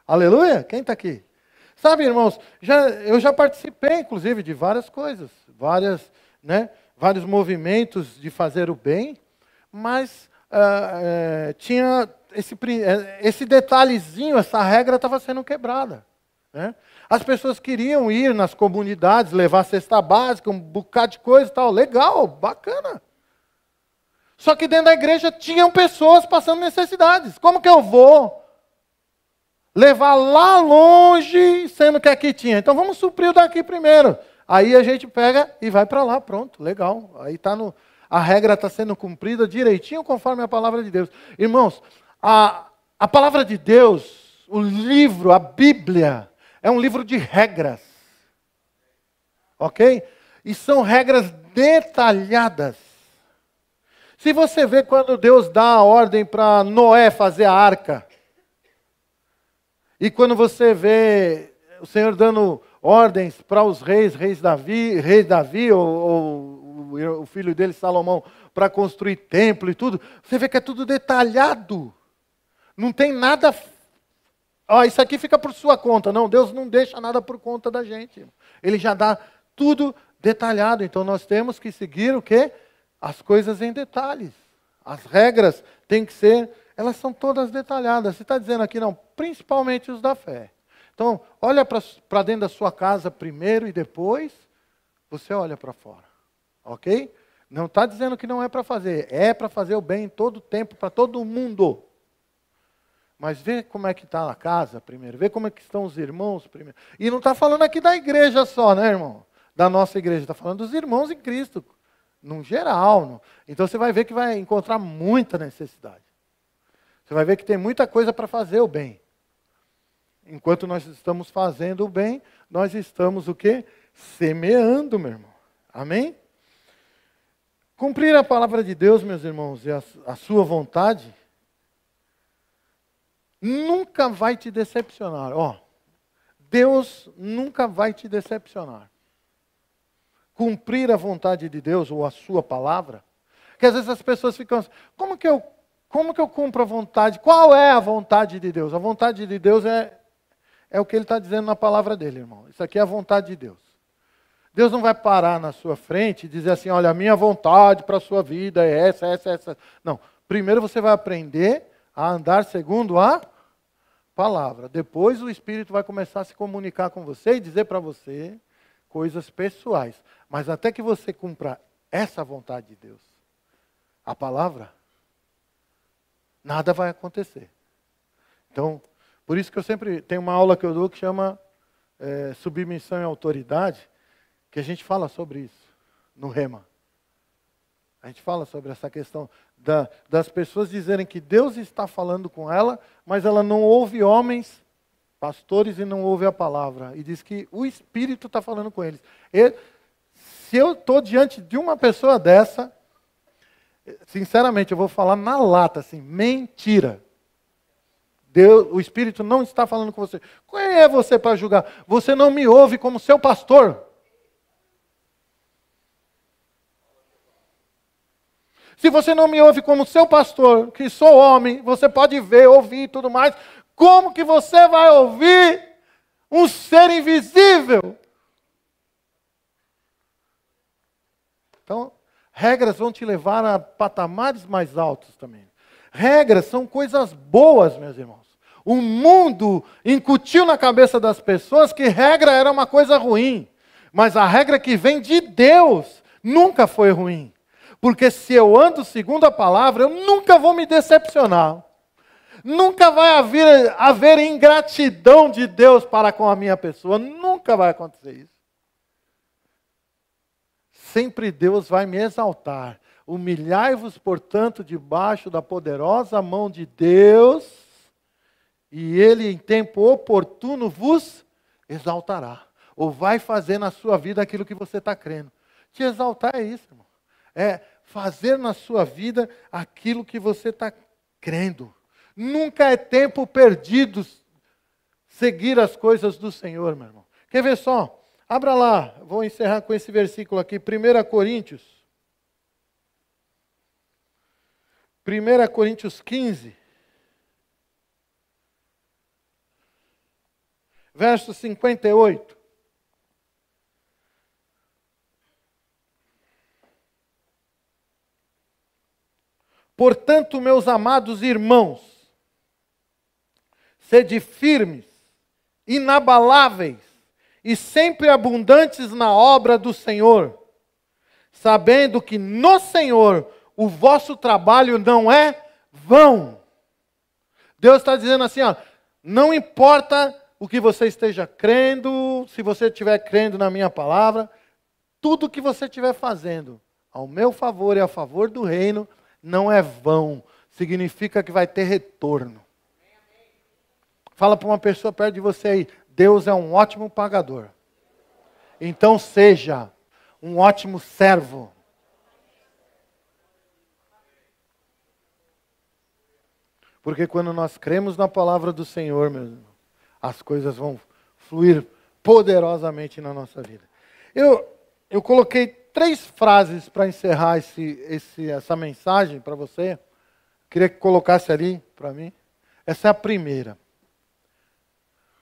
Aleluia? Quem está aqui? Sabe, irmãos, eu já participei, inclusive, de várias coisas, vários movimentos de fazer o bem, mas tinha esse detalhezinho, essa regra estava sendo quebrada. Né? As pessoas queriam ir nas comunidades, levar cesta básica, um bocado de coisa e tal, legal, bacana. Só que dentro da igreja tinham pessoas passando necessidades. Como que eu vou levar lá longe, sendo que aqui tinha? Então vamos suprir o daqui primeiro. Aí a gente pega e vai para lá, pronto, legal. Aí a regra está sendo cumprida direitinho conforme a palavra de Deus. Irmãos, a palavra de Deus, o livro, a Bíblia, é um livro de regras. Ok? E são regras detalhadas. Se você vê quando Deus dá a ordem para Noé fazer a arca, e quando você vê o Senhor dando ordens para os rei Davi ou o filho dele, Salomão, para construir templo e tudo. Você vê que é tudo detalhado. Não tem nada... isso aqui fica por sua conta. Não, Deus não deixa nada por conta da gente. Ele já dá tudo detalhado. Então nós temos que seguir o quê? As coisas em detalhes. As regras têm que ser, elas são todas detalhadas. Você está dizendo aqui, não, principalmente os da fé. Então, olha para dentro da sua casa primeiro e depois você olha para fora. Ok? Não está dizendo que não é para fazer. É para fazer o bem em todo o tempo, para todo mundo. Mas vê como é que está a casa primeiro. Vê como é que estão os irmãos primeiro. E não está falando aqui da igreja só, né, irmão? Da nossa igreja. Está falando dos irmãos em Cristo. Num geral. Não. Então você vai ver que vai encontrar muita necessidade. Você vai ver que tem muita coisa para fazer o bem. Enquanto nós estamos fazendo o bem, nós estamos o quê? Semeando, meu irmão. Amém? Cumprir a palavra de Deus, meus irmãos, e a sua vontade, nunca vai te decepcionar. Deus nunca vai te decepcionar. Cumprir a vontade de Deus ou a sua palavra, que às vezes as pessoas ficam assim, como que eu cumpro a vontade? Qual é a vontade de Deus? A vontade de Deus é o que Ele está dizendo na palavra dele, irmão. Isso aqui é a vontade de Deus. Deus não vai parar na sua frente e dizer assim, olha, a minha vontade para a sua vida é essa. Não, primeiro você vai aprender a andar segundo a palavra. Depois o Espírito vai começar a se comunicar com você e dizer para você coisas pessoais. Mas até que você cumpra essa vontade de Deus, a palavra, nada vai acontecer. Então, por isso que eu sempre tenho uma aula que eu dou que chama Submissão e Autoridade, que a gente fala sobre isso no Rema. A gente fala sobre essa questão das pessoas dizerem que Deus está falando com ela, mas ela não ouve homens, pastores, e não ouve a palavra. E diz que o Espírito está falando com eles. Se eu estou diante de uma pessoa dessa, sinceramente, eu vou falar na lata, assim, mentira. O Espírito não está falando com você. Quem é você para julgar? Você não me ouve como seu pastor. Se você não me ouve como seu pastor, que sou homem, você pode ver, ouvir e tudo mais, como que você vai ouvir um ser invisível? Então, regras vão te levar a patamares mais altos também. Regras são coisas boas, meus irmãos. O mundo incutiu na cabeça das pessoas que regra era uma coisa ruim. Mas a regra que vem de Deus nunca foi ruim. Porque se eu ando segundo a palavra, eu nunca vou me decepcionar. Nunca vai haver ingratidão de Deus para com a minha pessoa. Nunca vai acontecer isso. Sempre Deus vai me exaltar. Humilhai-vos, portanto, debaixo da poderosa mão de Deus, e Ele, em tempo oportuno, vos exaltará. Ou vai fazer na sua vida aquilo que você está crendo. Te exaltar é isso, irmão. É fazer na sua vida aquilo que você está crendo. Nunca é tempo perdido seguir as coisas do Senhor, meu irmão. Quer ver só? Abra lá, vou encerrar com esse versículo aqui, 1 Coríntios. 1 Coríntios 15. Verso 58. Portanto, meus amados irmãos, sede firmes, inabaláveis e sempre abundantes na obra do Senhor, sabendo que no Senhor o vosso trabalho não é vão. Deus está dizendo assim, não importa o que você esteja crendo, se você estiver crendo na minha palavra, tudo que você estiver fazendo ao meu favor e a favor do reino, não é vão, significa que vai ter retorno. Fala para uma pessoa perto de você aí, Deus é um ótimo pagador. Então seja um ótimo servo. Porque quando nós cremos na palavra do Senhor, meu irmão, as coisas vão fluir poderosamente na nossa vida. Eu coloquei 3 frases para encerrar essa mensagem para você. Queria que colocasse ali para mim. Essa é a primeira.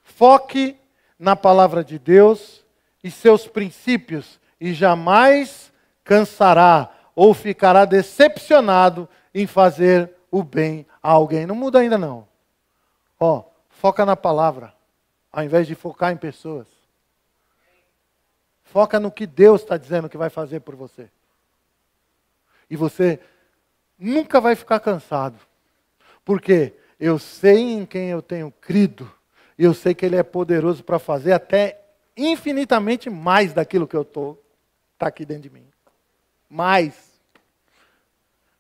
Foque na palavra de Deus e seus princípios e jamais cansará ou ficará decepcionado em fazer o bem a alguém. Não muda ainda não. Foca na palavra, ao invés de focar em pessoas. Foca no que Deus está dizendo que vai fazer por você. E você nunca vai ficar cansado. Porque eu sei em quem eu tenho crido. E eu sei que Ele é poderoso para fazer até infinitamente mais daquilo que eu está aqui dentro de mim. Mais.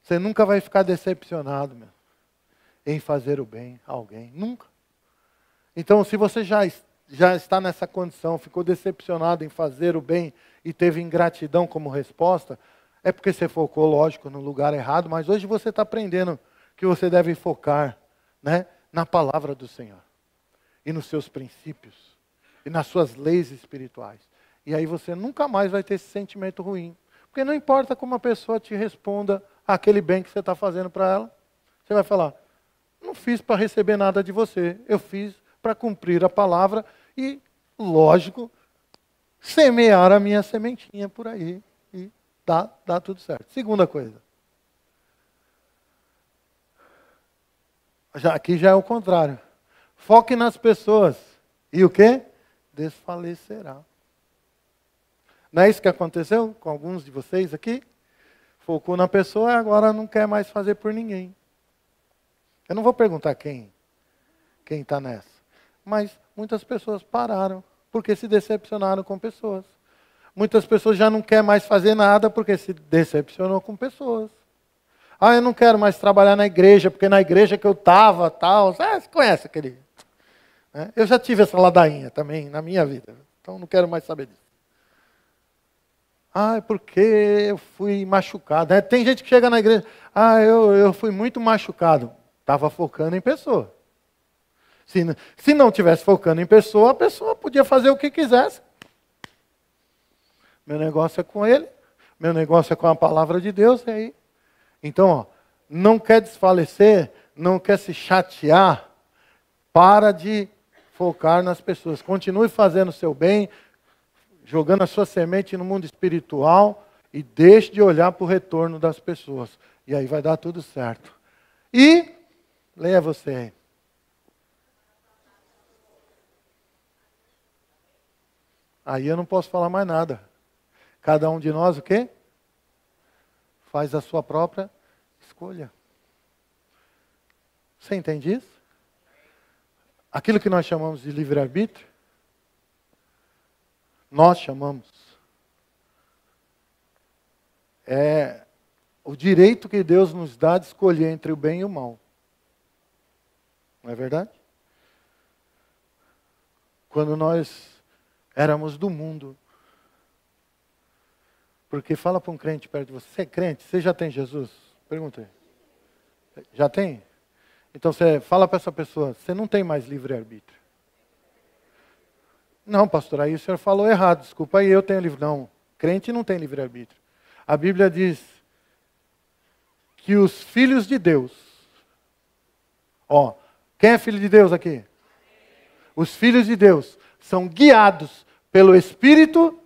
Você nunca vai ficar decepcionado, em fazer o bem a alguém. Nunca. Então, se você já está nessa condição, ficou decepcionado em fazer o bem e teve ingratidão como resposta, é porque você focou, lógico, no lugar errado, mas hoje você está aprendendo que você deve focar, na palavra do Senhor. E nos seus princípios. E nas suas leis espirituais. E aí você nunca mais vai ter esse sentimento ruim. Porque não importa como a pessoa te responda aquele bem que você está fazendo para ela. Você vai falar, não fiz para receber nada de você. Eu fiz para cumprir a palavra e, lógico, semear a minha sementinha por aí. E dá tudo certo. Segunda coisa. Aqui já é o contrário. Foque nas pessoas. E o quê? Desfalecerá. Não é isso que aconteceu com alguns de vocês aqui? Focou na pessoa e agora não quer mais fazer por ninguém. Eu não vou perguntar quem está nessa. Mas muitas pessoas pararam porque se decepcionaram com pessoas. Muitas pessoas já não querem mais fazer nada porque se decepcionou com pessoas. Eu não quero mais trabalhar na igreja, porque na igreja que eu estava, tal. Você conhece aquele... Eu já tive essa ladainha também na minha vida. Então não quero mais saber disso. Porque eu fui machucado. Tem gente que chega na igreja, eu fui muito machucado. Estava focando em pessoa. Se não estivesse focando em pessoa, a pessoa podia fazer o que quisesse. Meu negócio é com Ele, meu negócio é com a palavra de Deus. E aí. Então, não quer desfalecer, não quer se chatear, para de focar nas pessoas. Continue fazendo o seu bem, jogando a sua semente no mundo espiritual e deixe de olhar para o retorno das pessoas. E aí vai dar tudo certo. E, leia você aí. Aí eu não posso falar mais nada. Cada um de nós o quê? Faz a sua própria escolha. Você entende isso? Aquilo que nós chamamos de livre-arbítrio, nós chamamos. É o direito que Deus nos dá de escolher entre o bem e o mal. Não é verdade? Quando nós éramos do mundo. Porque fala para um crente perto de você, você é crente? Você já tem Jesus? Pergunta aí. Já tem? Então você fala para essa pessoa, você não tem mais livre-arbítrio. Não, pastor, aí o senhor falou errado, desculpa aí, eu tenho livre. Não, crente não tem livre-arbítrio. A Bíblia diz que os filhos de Deus, quem é filho de Deus aqui? Os filhos de Deus são guiados pelo Espírito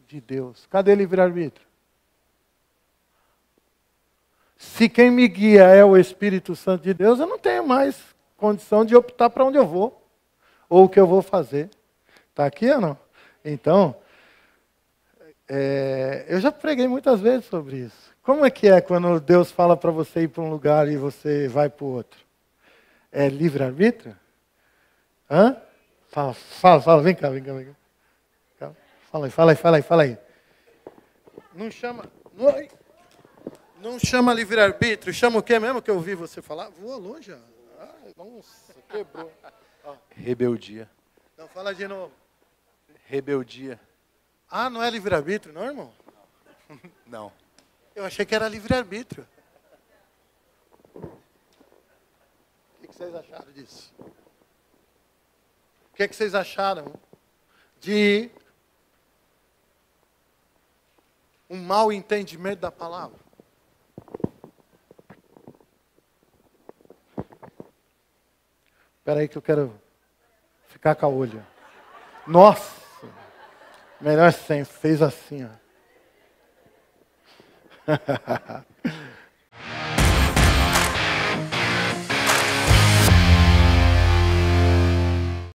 de Deus. Cadê livre-arbítrio? Se quem me guia é o Espírito Santo de Deus, eu não tenho mais condição de optar para onde eu vou. Ou o que eu vou fazer. Está aqui ou não? Então, eu já preguei muitas vezes sobre isso. Como é que é quando Deus fala para você ir para um lugar e você vai para o outro? É livre-arbítrio? Hã? Fala, vem cá. Fala aí. Não chama livre-arbítrio, chama o que mesmo que eu ouvi você falar? Voa longe. Nossa, quebrou. Rebeldia. Não, fala de novo. Rebeldia. Não é livre-arbítrio, não, irmão? Não. Eu achei que era livre-arbítrio. O que vocês acharam disso? O que é que vocês acharam de um mau entendimento da palavra? Espera aí que eu quero ficar com a olho. Nossa! Melhor sem, fez assim, ó.